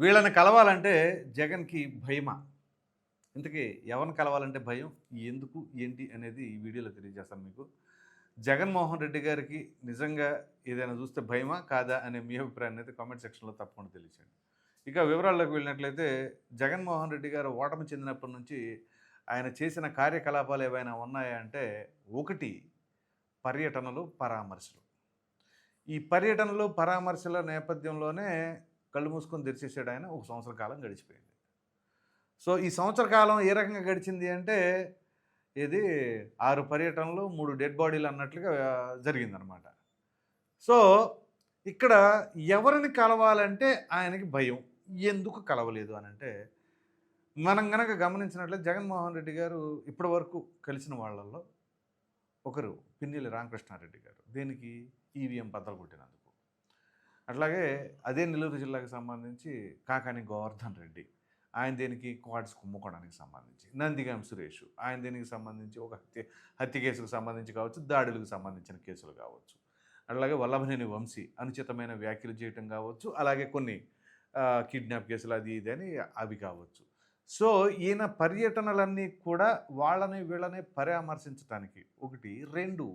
వీళ్ళని కలవాలంటే జగన్‌కి భయమా? ఇంతకీ ఎవరిని కలవాలంటే భయం? ఎందుకు? ఏంటి? అనేది ఈ వీడియోలో తెలియజేస్తాను మీకు. జగన్‌మోహన్ రెడ్డి గారికి నిజంగా ఏదైనా చూస్తే భయమా? కాదా? అనే మీ అభిప్రాయాన్ని అయితే కామెంట్ సెక్షన్‌లో తప్పకుండా తెలియచేయండి. ఇక వివరాల్లోకి వెళ్ళినట్లయితే జగన్‌మోహన్ రెడ్డి గారు ఓటమి చెందినప్పటి నుంచి ఆయన చేసిన కార్యకలాపాలు ఏవైనా ఉన్నాయా అంటే, ఒకటి పర్యటనలు, పరామర్శలు. ఈ పర్యటనలు, పరామర్శల నేపథ్యంలోనే కళ్ళు మూసుకొని తెరిచేసాడు ఆయన. ఒక సంవత్సర కాలం గడిచిపోయింది. సో, ఈ సంవత్సర కాలం ఏ రకంగా గడిచింది అంటే, ఏది 6 పర్యటనలు, 3 డెడ్ బాడీలు అన్నట్లుగా జరిగిందనమాట. సో, ఇక్కడ ఎవరిని కలవాలంటే ఆయనకి భయం. ఎందుకు కలవలేదు అనంటే, మనం గనక గమనించినట్లయితే జగన్మోహన్ రెడ్డి గారు ఇప్పటివరకు కలిసిన వాళ్ళల్లో ఒకరు పిన్నెల్లి రామకృష్ణారెడ్డి గారు. దేనికి? ఈవీఎం బద్దలుగొట్టినందుకు. అట్లాగే అదే నెల్లూరు జిల్లాకి సంబంధించి కాకాని గోవర్ధన్ రెడ్డి. ఆయన దేనికి? క్వాడ్స్ కుంభకోణానికి సంబంధించి. నందిగాం సురేష్. ఆయన దేనికి సంబంధించి? ఒక హత్య కేసుకు సంబంధించి కావచ్చు, దాడులకు సంబంధించిన కేసులు కావచ్చు. అట్లాగే వల్లభనేని వంశీ అనుచితమైన వ్యాఖ్యలు చేయటం కావచ్చు, అలాగే కొన్ని కిడ్నాప్ కేసులు అది ఇది అని అవి కావచ్చు. సో, ఈయన పర్యటనలన్నీ కూడా వాళ్ళని వీళ్ళని పరామర్శించటానికి. ఒకటి. 2